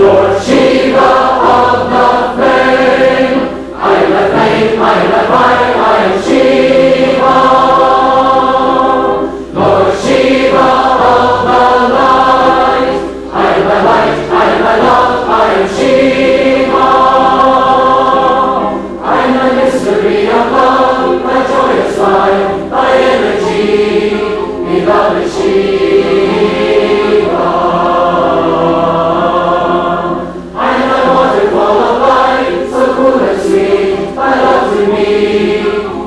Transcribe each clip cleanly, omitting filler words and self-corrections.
Lord Shiva of the flame, I am the flame, I am the fire, I am Shiva. Lord Shiva of the light, I am the light, I am the love, I am Shiva. I am the mystery of love, my joyous life, my energy, beloved Shiva.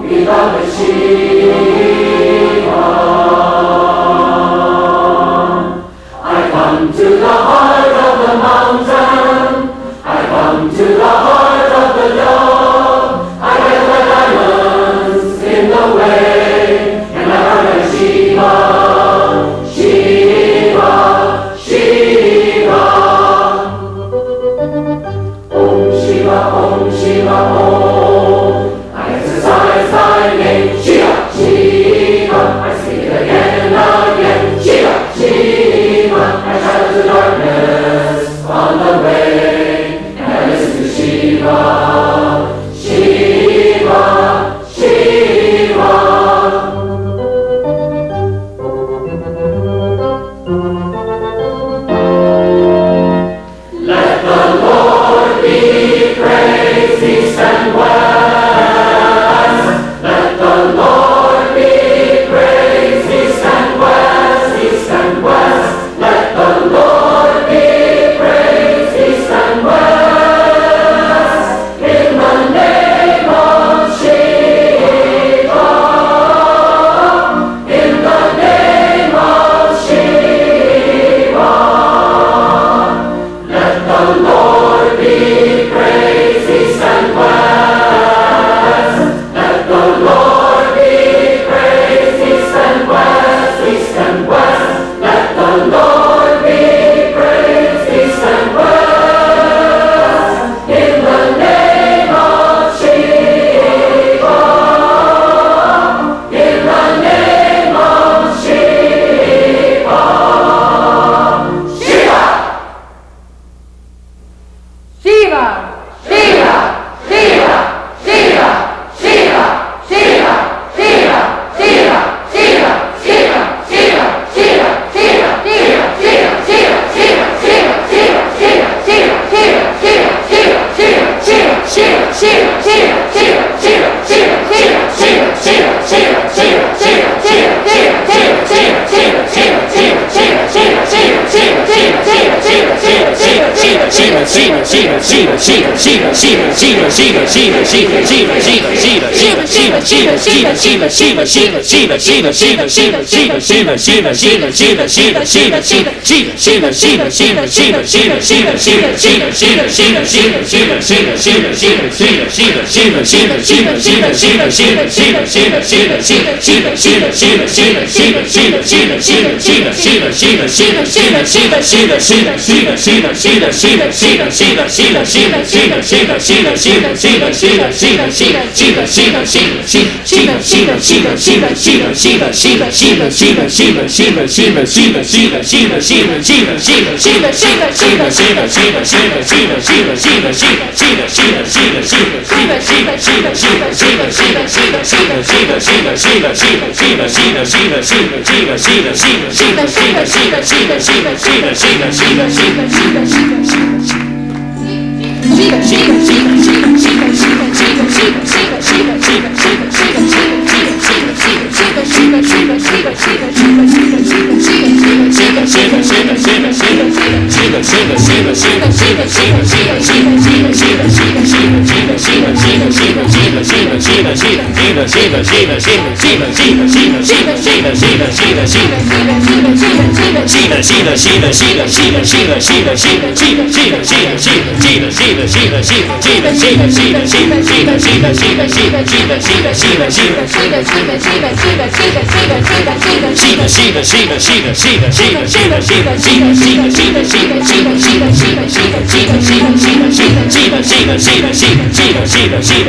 Beloved Shiva, I come to the heart of the mountain, I come to the heart of the dove, I get the diamonds in the way, and I heard of Shiva, Shiva, Shiva. Om Shiva, Om Shiva, Om. Thy name, Shiva, Shiva, I speak it again and again, Shiva, Shiva, I shadow the darkness on the way, and I listen to Shiva, Shiva, Shiva. Let the Lord be praised, east and west.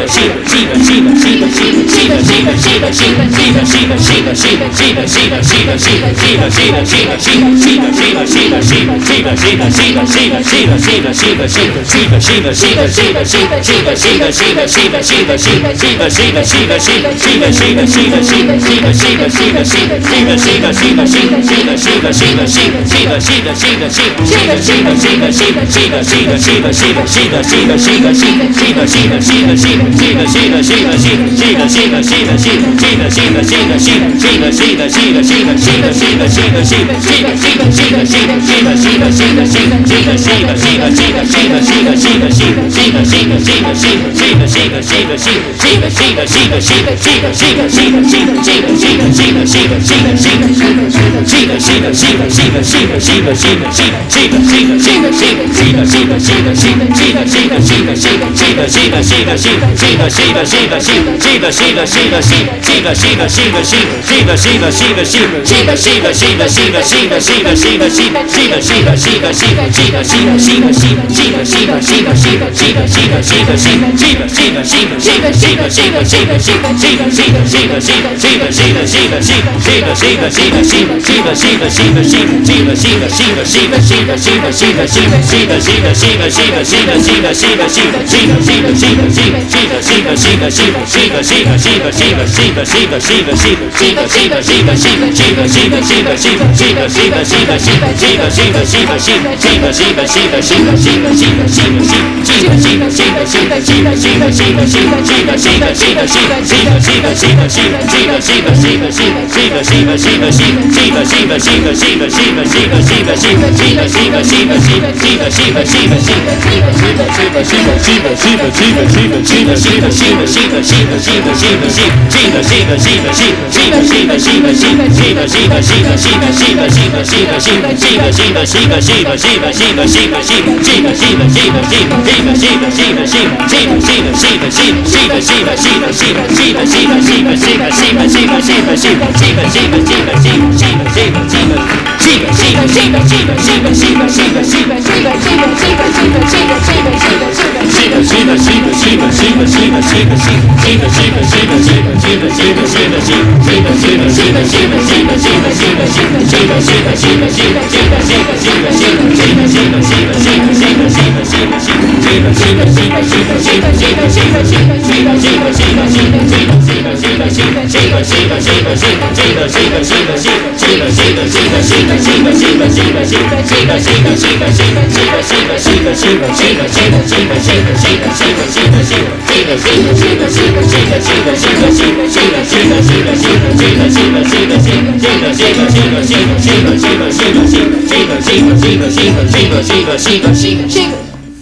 Shiva,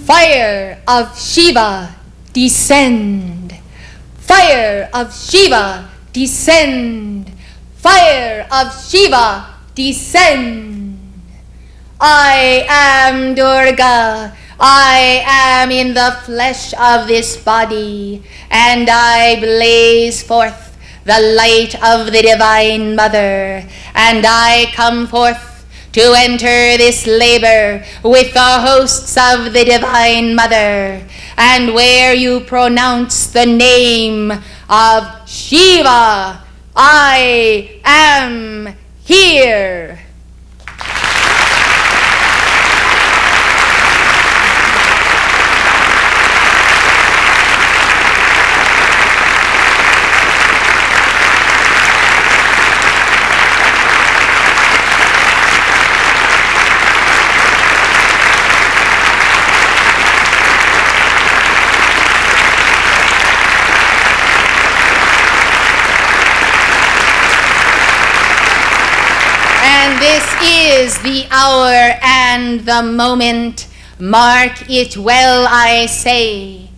Fire of Shiva, descend. Fire of Shiva, descend. Fire of Shiva, descend. I am Durga. I am in the flesh of this body, and I blaze forth the light of the Divine Mother, and I come forth to enter this labor with the hosts of the Divine Mother, and where you pronounce the name of Shiva, I am here. This is the hour and the moment, mark it well, I say,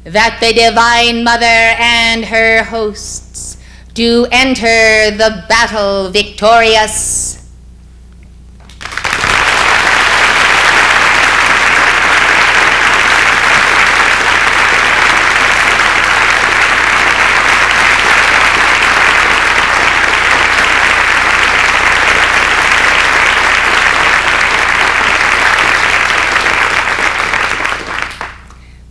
that the Divine Mother and her hosts do enter the battle victorious.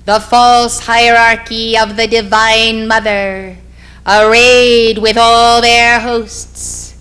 the false hierarchy of the Divine Mother, arrayed with all their hosts,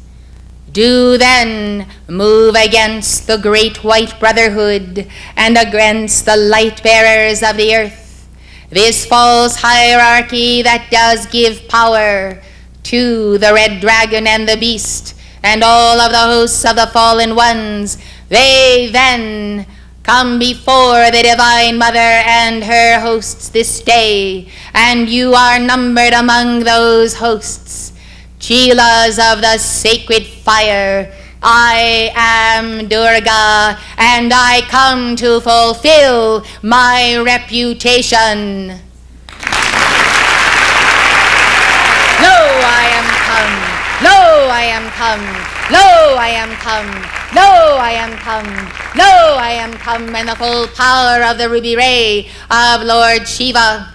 do then move against the great white brotherhood and against the light bearers of the earth, this false hierarchy that does give power to the red dragon and the beast and all of the hosts of the fallen ones. They then come before the Divine Mother and her hosts this day, and you are numbered among those hosts. Chelas of the sacred fire, I am Durga, and I come to fulfill my reputation. Lo, I am come. Lo, I am come. Lo, I am come. Lo, I am come. Lo, I am come, and the full power of the ruby ray of Lord Shiva.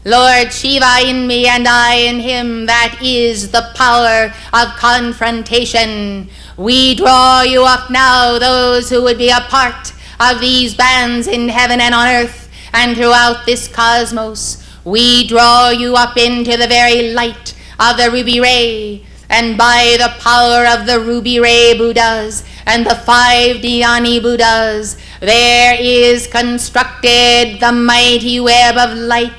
Lord Shiva in me and I in him, that is the power of confrontation. We draw you up now, those who would be a part of these bands in heaven and on earth and throughout this cosmos. We draw you up into the very light of the ruby ray, and by the power of the ruby ray Buddhas and the 5 Dhyani Buddhas, there is constructed the mighty web of light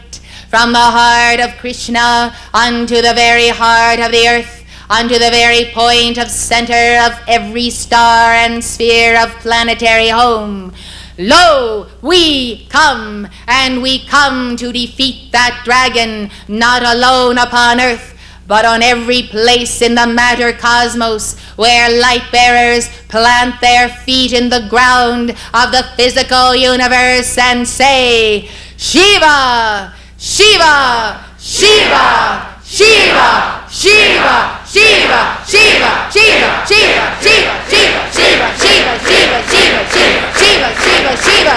from the heart of Krishna unto the very heart of the earth, unto the very point of center of every star and sphere of planetary home. Lo, we come, and we come to defeat that dragon, not alone upon earth, but on every place in the matter cosmos where light bearers plant their feet in the ground of the physical universe and say, Shiva, Shiva, Shiva, Shiva, Shiva, Shiva, Shiva, Shiva, Shiva, Shiva, Shiva, Shiva, Shiva, Shiva, Shiva, Shiva, Shiva, Shiva.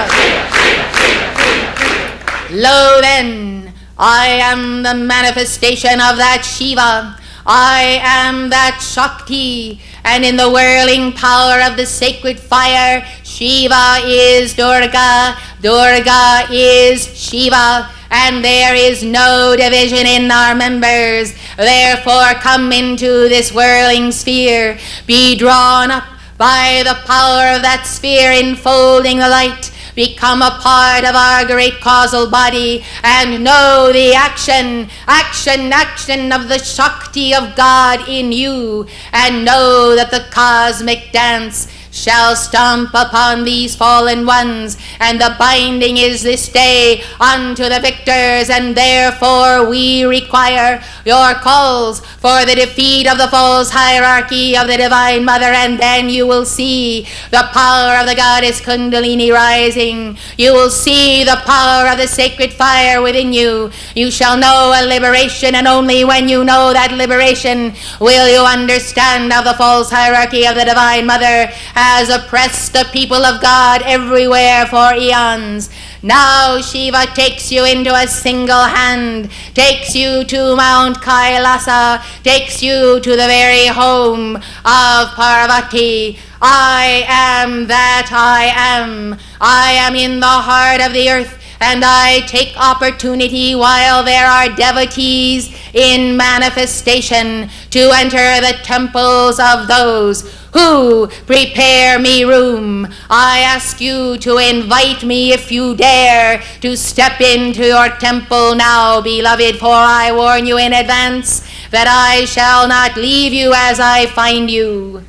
Lo then, I am the manifestation of that Shiva. I am that Shakti, and in the whirling power of the sacred fire, Shiva is Durga, Durga is Shiva, and there is no division in our members. Therefore come into this whirling sphere, be drawn up by the power of that sphere enfolding the light, become a part of our great causal body, and know the action of the Shakti of God in you, and know that the cosmic dance shall stomp upon these fallen ones, and the binding is this day unto the victors, and therefore we require your calls for the defeat of the false hierarchy of the Divine Mother, and then you will see the power of the goddess Kundalini rising. You will see the power of the sacred fire within you. You shall know a liberation, and only when you know that liberation will you understand how the false hierarchy of the Divine Mother has oppressed the people of God everywhere for eons. Now Shiva takes you into a single hand, takes you to Mount Kailasa, takes you to the very home of Parvati. I am that I am. I am in the heart of the earth, and I take opportunity while there are devotees in manifestation to enter the temples of those who prepare me room. I ask you to invite me, if you dare, to step into your temple now, beloved, for I warn you in advance that I shall not leave you as I find you.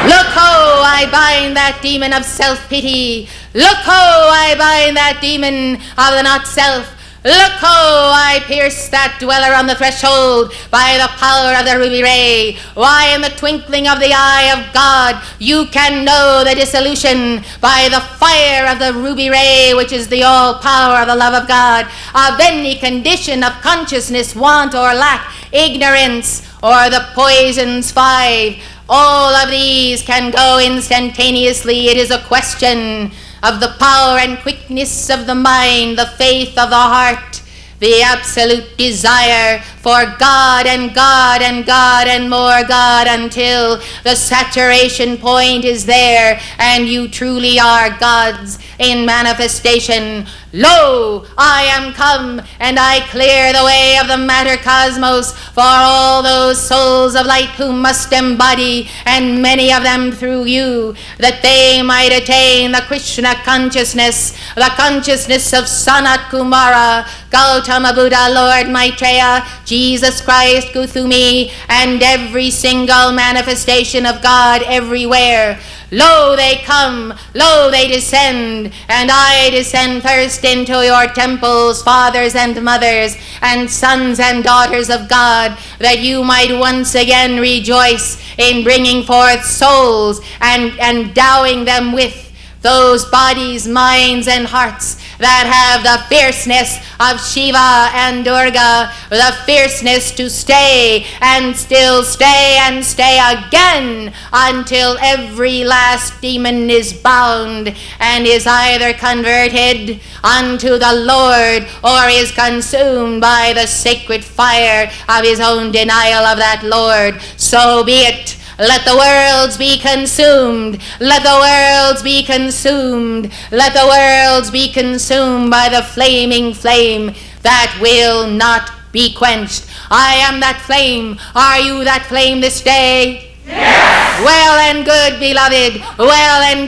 Look ho, I bind that demon of self-pity. Look ho, I bind that demon of the not-self. Look ho, I pierce that dweller on the threshold by the power of the ruby ray. Why, in the twinkling of the eye of God, you can know the dissolution by the fire of the ruby ray, which is the all power of the love of God, of any condition of consciousness, want or lack, ignorance, or the poisons 5. All of these can go instantaneously. It is a question of the power and quickness of the mind, the faith of the heart, the absolute desire for God and God and God and more God until the saturation point is there and you truly are God's in manifestation. Lo, I am come, and I clear the way of the matter cosmos for all those souls of light who must embody, and many of them through you, that they might attain the Krishna consciousness, the consciousness of Sanat Kumara, Gautama Buddha, Lord Maitreya, Jesus Christ, Kuthumi, and every single manifestation of God everywhere. Lo, they come, lo, they descend, and I descend first into your temples, fathers and mothers, and sons and daughters of God, that you might once again rejoice in bringing forth souls and endowing them with those bodies, minds, and hearts that have the fierceness of Shiva and Durga, the fierceness to stay and still stay and stay again until every last demon is bound and is either converted unto the Lord or is consumed by the sacred fire of his own denial of that Lord. So be it. Let the worlds be consumed. Let the worlds be consumed. Let the worlds be consumed by the flaming flame that will not be quenched. I am that flame. Are you that flame this day? Yes! Well and good, beloved, well and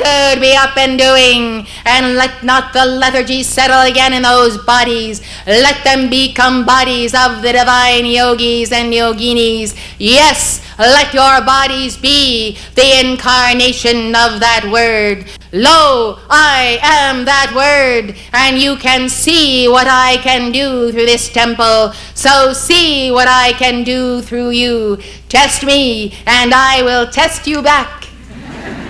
good be up and doing, and let not the lethargy settle again in those bodies. Let them become bodies of the divine yogis and yoginis. Yes, let your bodies be the incarnation of that word. Lo, I am that word, and you can see what I can do through this temple, so see what I can do through you. Test me, and I will test you back.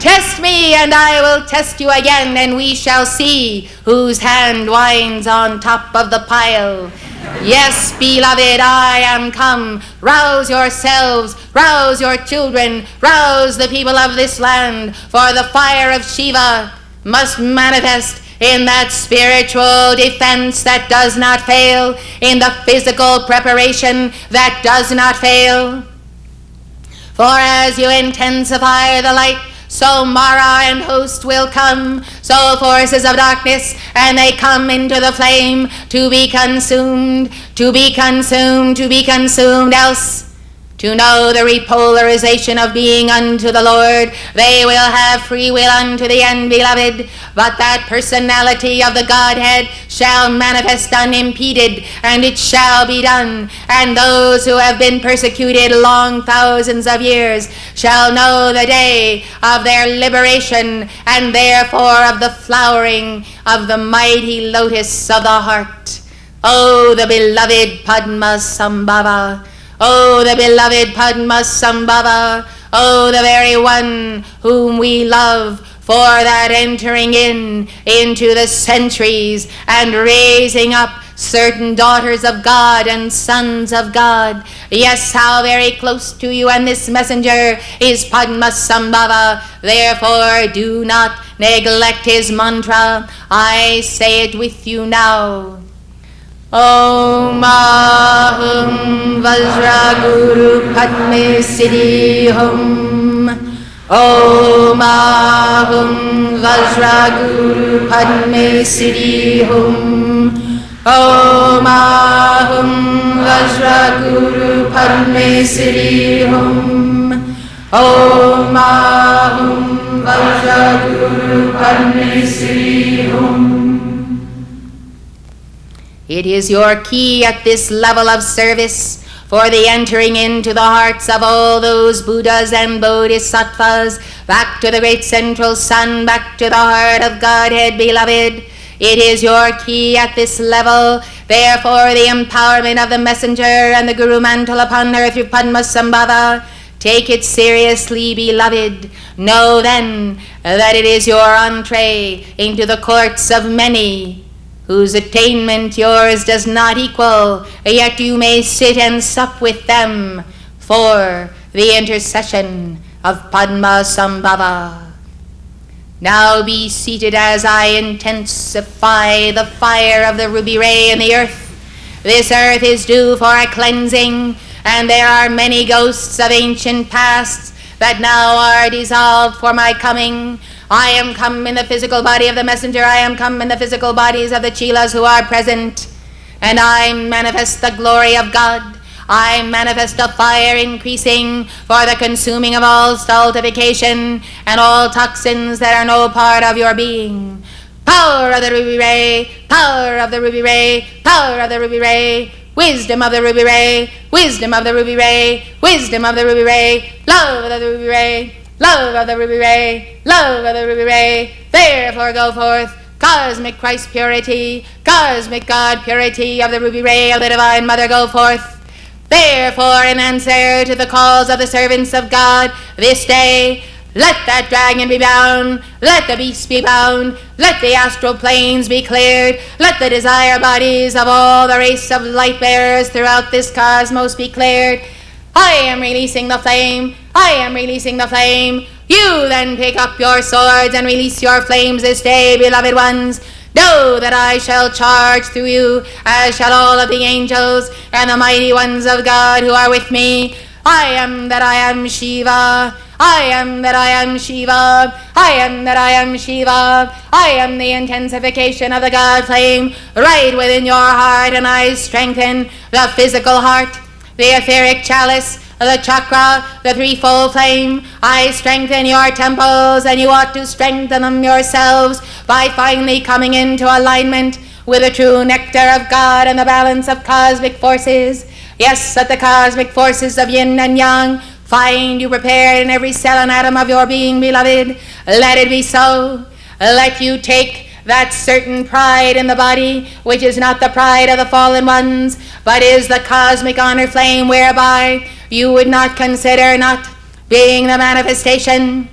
Test me, and I will test you again, and we shall see whose hand winds on top of the pile. Yes, beloved, I am come. Rouse yourselves, rouse your children, rouse the people of this land, for the fire of Shiva must manifest in that spiritual defense that does not fail, in the physical preparation that does not fail. For as you intensify the light, so Mara and host will come, so forces of darkness, and they come into the flame to be consumed, to be consumed, to be consumed, else to know the repolarization of being unto the Lord. They will have free will unto the end, beloved, but that personality of the Godhead shall manifest unimpeded, and it shall be done. And those who have been persecuted long thousands of years shall know the day of their liberation, and therefore of the flowering of the mighty lotus of the heart. Oh, the beloved Padmasambhava! Oh, the beloved Padmasambhava, oh, the very one whom we love, for that entering into the centuries and raising up certain daughters of God and sons of God. Yes, how very close to you and this messenger is Padmasambhava. Therefore, do not neglect his mantra. I say it with you now. Om Ahum Vajra Guru Padme Siddhi Hum. Om Ahum Vajra Guru Padme Siddhi Hum. Om Ahum Vajra Guru Padme Siddhi Hum. Om Ahum Vajra Guru Padme Siddhi Hum. It is your key at this level of service for the entering into the hearts of all those Buddhas and Bodhisattvas, back to the great central sun, back to the heart of Godhead, beloved. It is your key at this level, therefore the empowerment of the messenger and the Guru mantle upon her through Padmasambhava. Take it seriously, beloved. Know then that it is your entree into the courts of many, whose attainment yours does not equal, yet you may sit and sup with them for the intercession of Padmasambhava. Now be seated as I intensify the fire of the ruby ray in the earth, This earth is due for a cleansing, and there are many ghosts of ancient pasts that now are dissolved for my coming. I am come in the physical body of the messenger. I am come in the physical bodies of the chelas who are present, and I manifest the glory of God. I manifest a fire increasing for the consuming of all stultification and all toxins that are no part of your being. Power of the ruby ray, power of the ruby ray, power of the ruby ray, wisdom of the ruby ray, wisdom of the ruby ray, wisdom of the ruby ray, love of the ruby ray, love of the ruby ray, love of the ruby ray. Therefore go forth, cosmic Christ purity, cosmic God purity of the ruby ray of the Divine Mother, go forth. Therefore, in answer to the calls of the servants of God this day, let that dragon be bound, let the beast be bound, let the astral planes be cleared, let the desire bodies of all the race of light bearers throughout this cosmos be cleared. I am releasing the flame, I am releasing the flame. You then pick up your swords and release your flames this day, beloved ones. Know that I shall charge through you, as shall all of the angels and the mighty ones of God who are with me. I am that I am Shiva. I am that I am Shiva. I am that I am Shiva. I am the intensification of the God flame right within your heart, and I strengthen the physical heart, the etheric chalice, the chakra, the threefold flame. I strengthen your temples, and you ought to strengthen them yourselves by finally coming into alignment with the true nectar of God and the balance of cosmic forces. Yes, let the cosmic forces of yin and yang find you prepared in every cell and atom of your being, beloved. Let it be so. Let you take that certain pride in the body, which is not the pride of the fallen ones, but is the cosmic honor flame whereby you would not consider not being the manifestation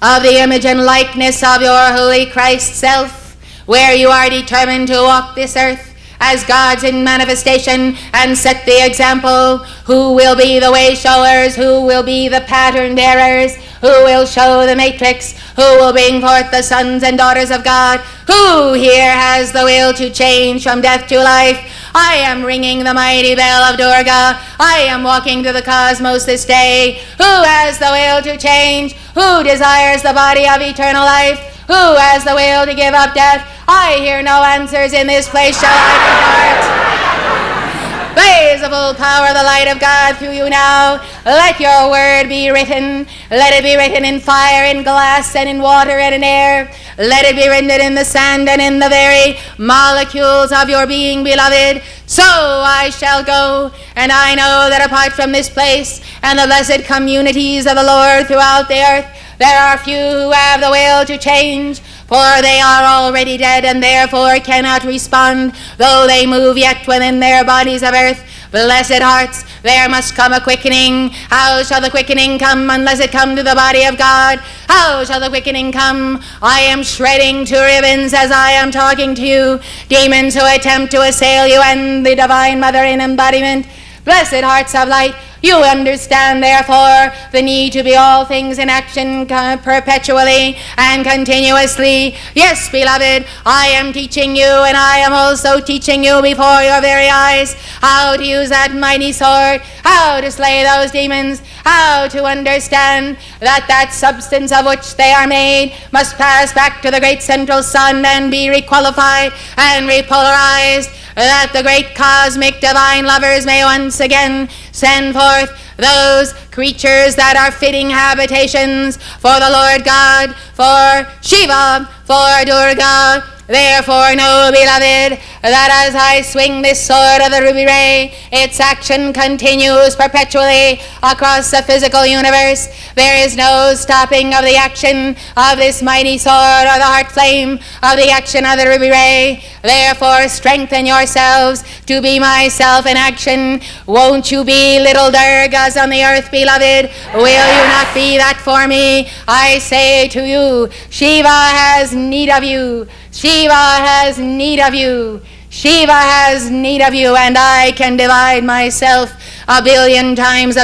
of the image and likeness of your holy Christ self, where you are determined to walk this earth as God's in manifestation and set the example. Who will be the way showers? Who will be the pattern bearers? Who will show the matrix? Who will bring forth the sons and daughters of God? Who here has the will to change from death to life? I am ringing the mighty bell of Durga. I am walking through the cosmos this day. Who has the will to change? Who desires the body of eternal life? Who has the will to give up death? I hear no answers in this place, shall I depart? Blaze the full power of the light of God through you now. Let your word be written. Let it be written in fire, in glass, and in water, and in air. Let it be written in the sand and in the very molecules of your being, beloved. So I shall go, and I know that apart from this place and the blessed communities of the Lord throughout the earth, there are few who have the will to change, for they are already dead and therefore cannot respond, though they move yet within their bodies of earth. Blessed hearts, there must come a quickening. How shall the quickening come unless it come to the body of God? How shall the quickening come? I am shredding to ribbons as I am talking to you, demons who attempt to assail you and the Divine Mother in embodiment. Blessed hearts of light, you understand, therefore, the need to be all things in action perpetually and continuously. Yes, beloved, I am teaching you, and I am also teaching you before your very eyes how to use that mighty sword, how to slay those demons, how to understand that that substance of which they are made must pass back to the great central sun and be requalified and repolarized, that the great cosmic divine lovers may once again send forth those creatures that are fitting habitations for the Lord God, for Shiva, for Durga. Therefore know, beloved, that as I swing this sword of the ruby ray, its action continues perpetually across the physical universe. There is no stopping of the action of this mighty sword or the heart flame of the action of the ruby ray. Therefore strengthen yourselves to be myself in action. Won't you be little Durgas on the earth, beloved? Will you not be that for me? I say to you, Shiva has need of you. Shiva has need of you. Shiva has need of you, and I can divide myself a billion times,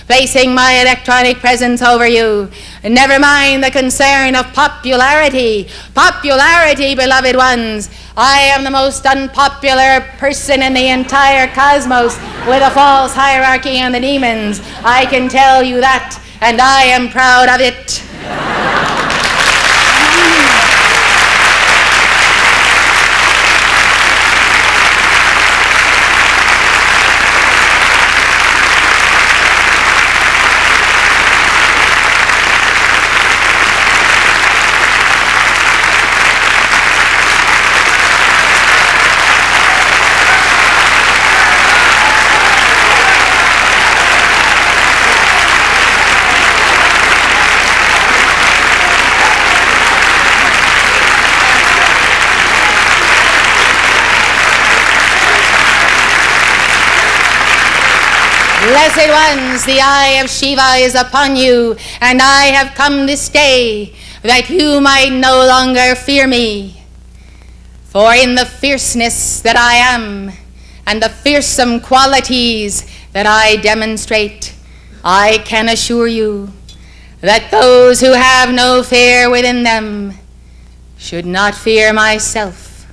placing my electronic presence over you. Never mind the concern of popularity. Popularity, beloved ones. I am the most unpopular person in the entire cosmos, with a false hierarchy and the demons. I can tell you that, and I am proud of it. Blessed ones, the eye of Shiva is upon you, and I have come this day that you might no longer fear me. For in the fierceness that I am, and the fearsome qualities that I demonstrate, I can assure you that those who have no fear within them should not fear myself.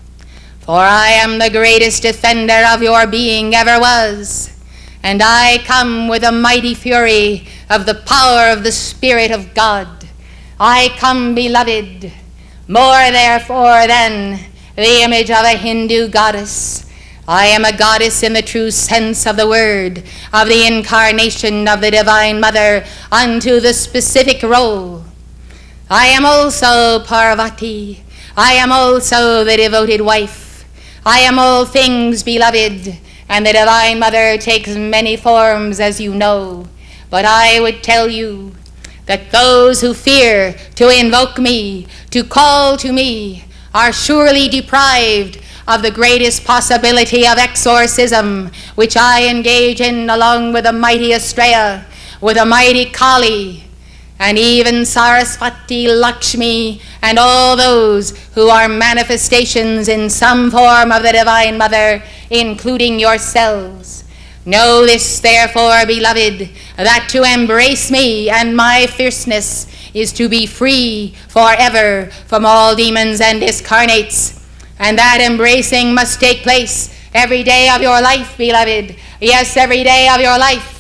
For I am the greatest defender of your being ever was. And I come with a mighty fury of the power of the Spirit of God. I come, beloved, more therefore than the image of a Hindu goddess. I am a goddess in the true sense of the word, of the incarnation of the Divine Mother unto the specific role. I am also Parvati. I am also the devoted wife. I am all things, beloved, and the Divine Mother takes many forms, as you know. But I would tell you that those who fear to invoke me, to call to me, are surely deprived of the greatest possibility of exorcism, which I engage in along with the mighty Astrea, with the mighty Kali, and even Saraswati, Lakshmi, and all those who are manifestations in some form of the Divine Mother, including yourselves. Know this, therefore, beloved, that to embrace me and my fierceness is to be free forever from all demons and discarnates, and that embracing must take place every day of your life, beloved. Yes, every day of your life.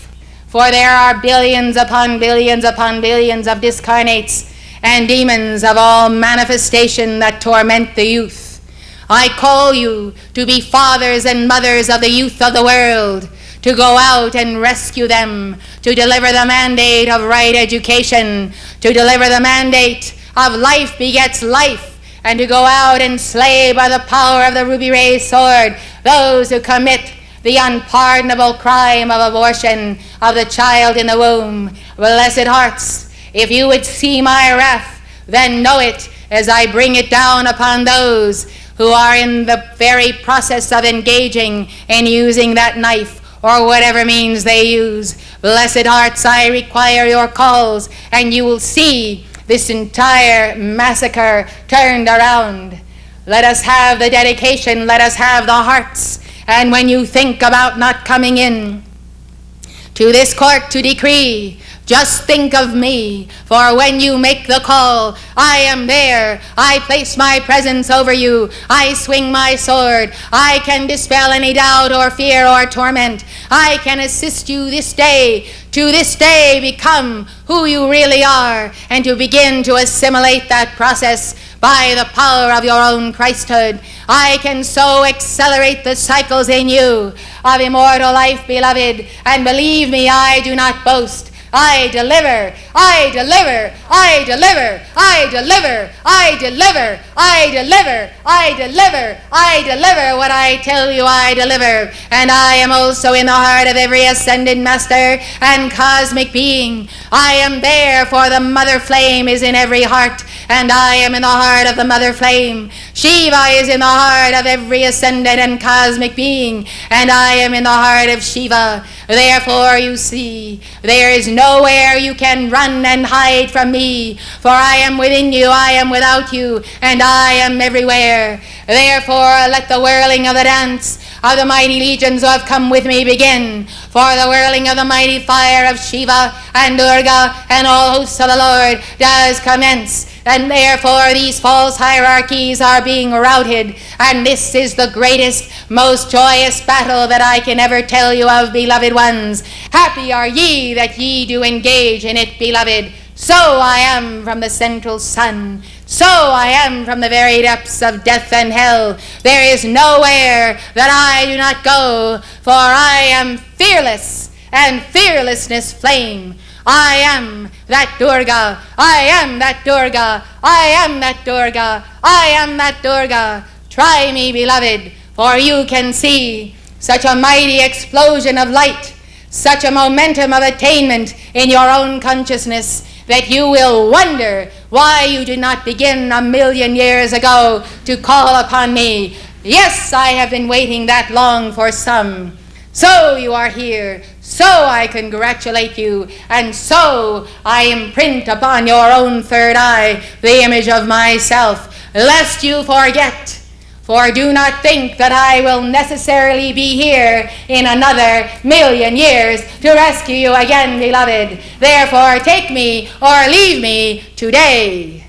For there are billions upon billions upon billions of discarnates and demons of all manifestation that torment the youth. I call you to be fathers and mothers of the youth of the world, to go out and rescue them, to deliver the mandate of right education, to deliver the mandate of life begets life, and to go out and slay by the power of the ruby ray sword those who commit the unpardonable crime of abortion of the child in the womb. Blessed hearts, if you would see my wrath, then know it as I bring it down upon those who are in the very process of engaging in using that knife or whatever means they use. Blessed hearts, I require your calls, and you will see this entire massacre turned around. Let us have the dedication, let us have the hearts. And when you think about not coming in to this court to decree, just think of me, for when you make the call, I am there. I place my presence over you. I swing my sword. I can dispel any doubt or fear or torment. I can assist you this day to this day become who you really are, and to begin to assimilate that process by the power of your own Christhood. I can so accelerate the cycles in you of immortal life, beloved, and believe me, I do not boast. I deliver, I deliver, I deliver, I deliver, I deliver, I deliver, I deliver, I deliver what I tell you I deliver. And I am also in the heart of every ascended master and cosmic being. I am there, for the mother flame is in every heart, and I am in the heart of the mother flame. Shiva is in the heart of every ascended and cosmic being, and I am in the heart of Shiva. Therefore, you see, there is nowhere you can run and hide from me, for I am within you, I am without you, and I am everywhere. Therefore, let the whirling of the dance of the mighty legions who have come with me begin. For the whirling of the mighty fire of Shiva and Durga and all hosts of the Lord does commence. And therefore these false hierarchies are being routed. And this is the greatest, most joyous battle that I can ever tell you of, beloved ones. Happy are ye that ye do engage in it, beloved. So I am from the central sun. So I am from the very depths of death and hell. There is nowhere that I do not go, for I am fearless, and fearlessness flame. I am that Durga. I am that Durga. I am that Durga. I am that Durga. Try me, beloved, for you can see such a mighty explosion of light, such a momentum of attainment in your own consciousness, that you will wonder why you did not begin 1,000,000 years ago to call upon me. Yes, I have been waiting that long for some. So you are here. So I congratulate you. And so I imprint upon your own third eye the image of myself, lest you forget. For do not think that I will necessarily be here in another 1,000,000 years to rescue you again, beloved. Therefore, take me or leave me today.